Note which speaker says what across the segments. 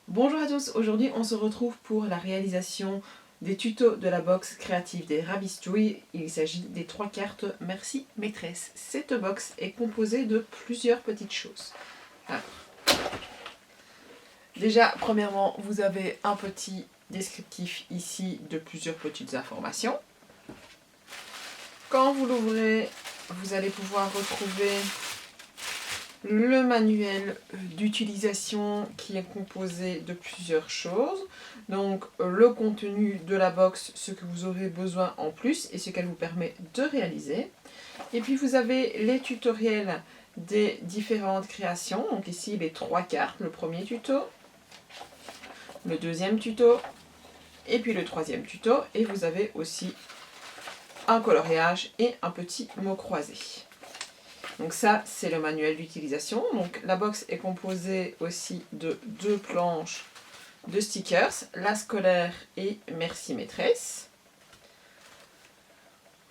Speaker 1: Bonjour à tous, aujourd'hui on se retrouve pour la réalisation des tutos de la box créative des Rabistouilles. Il s'agit des 3 cartes Merci Maîtresse. Cette box est composée de plusieurs petites choses. Alors, déjà, premièrement, vous avez un petit descriptif ici de plusieurs petites informations. Quand vous l'ouvrez, vous allez pouvoir retrouver le manuel d'utilisation qui est composé de plusieurs choses. Donc le contenu de la box, ce que vous aurez besoin en plus et ce qu'elle vous permet de réaliser. Et puis vous avez les tutoriels des différentes créations. Donc ici les 3 cartes, le premier tuto, le deuxième tuto et puis le troisième tuto. Et vous avez aussi un coloriage et un petit mot croisé. Donc ça, c'est le manuel d'utilisation. Donc la box est composée aussi de 2 planches de stickers, la scolaire et Merci Maîtresse,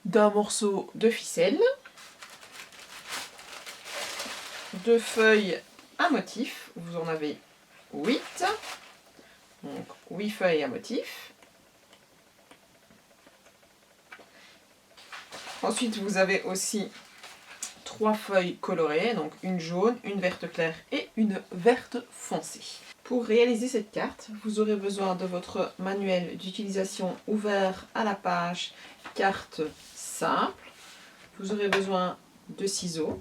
Speaker 1: d'un morceau de ficelle, 2 feuilles à motif, vous en avez 8, donc 8 feuilles à motif. Ensuite, vous avez aussi 3 feuilles colorées, donc une jaune, une verte claire et une verte foncée. Pour réaliser cette carte, vous aurez besoin de votre manuel d'utilisation ouvert à la page carte simple. Vous aurez besoin de ciseaux,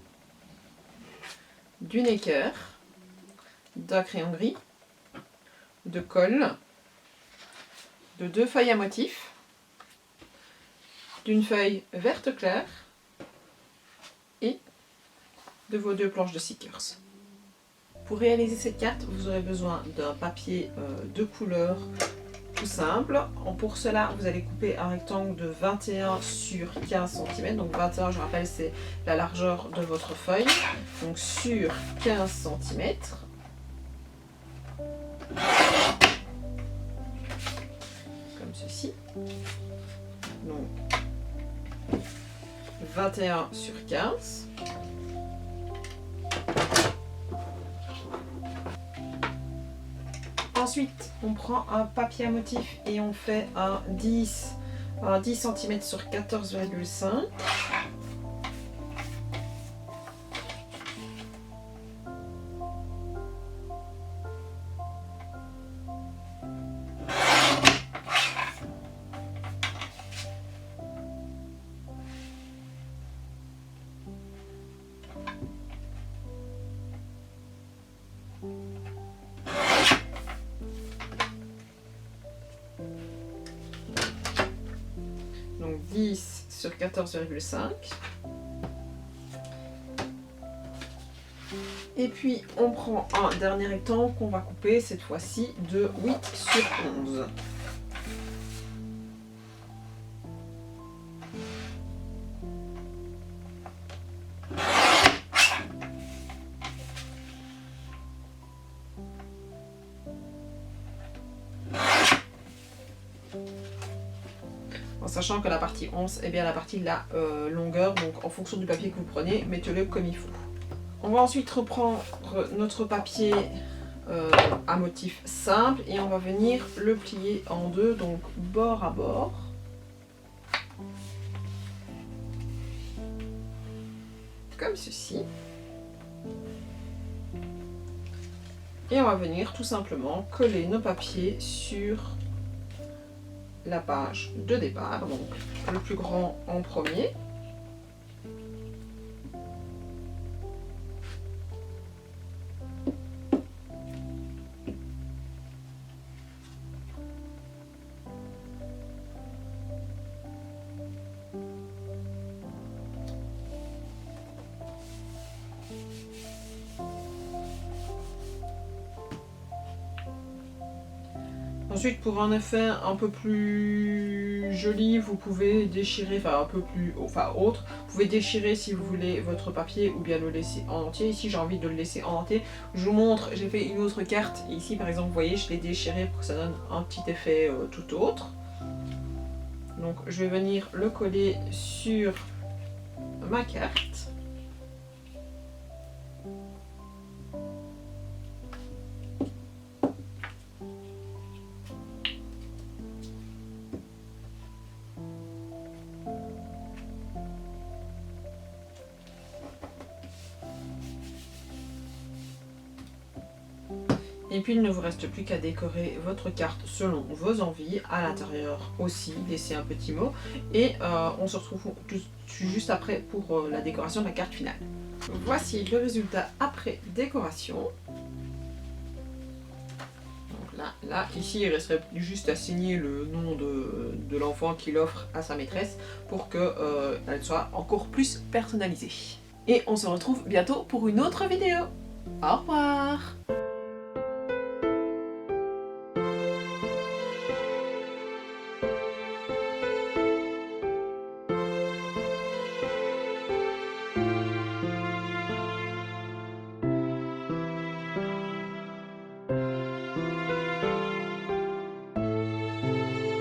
Speaker 1: d'une équerre, d'un crayon gris, de colle, de 2 feuilles à motif, d'une feuille verte claire et de vos 2 planches de stickers. Pour réaliser cette carte, vous aurez besoin d'un papier de couleur tout simple. Pour cela, vous allez couper un rectangle de 21 sur 15 cm. Donc 21, je rappelle, c'est la largeur de votre feuille. Donc sur 15 cm. Comme ceci. Donc 21 sur 15. Ensuite, on prend un papier à motif et on fait un 10 cm sur 14,5. Donc 10 sur 14,5. Et puis on prend un dernier rectangle qu'on va couper cette fois-ci de 8 sur 11. En sachant que la partie 11 est bien la partie de la longueur, donc en fonction du papier que vous prenez, mettez-le comme il faut. On va ensuite reprendre notre papier à motif simple et on va venir le plier en deux, donc bord à bord. Comme ceci. Et on va venir tout simplement coller nos papiers sur la page de départ, donc le plus grand en premier. Ensuite, pour un effet un peu plus joli, vous pouvez déchirer, autre, vous pouvez déchirer si vous voulez votre papier ou bien le laisser en entier. Ici, j'ai envie de le laisser en entier. Je vous montre, j'ai fait une autre carte. Et ici, par exemple, vous voyez, je l'ai déchiré pour que ça donne un petit effet tout autre. Donc, je vais venir le coller sur ma carte. Et puis il ne vous reste plus qu'à décorer votre carte selon vos envies, à l'intérieur aussi, laissez un petit mot, et on se retrouve juste après pour la décoration de la carte finale. Voici le résultat après décoration. Donc là, ici il resterait juste à signer le nom de l'enfant qui l'offre à sa maîtresse pour qu'elle soit encore plus personnalisée. Et on se retrouve bientôt pour une autre vidéo. Au revoir!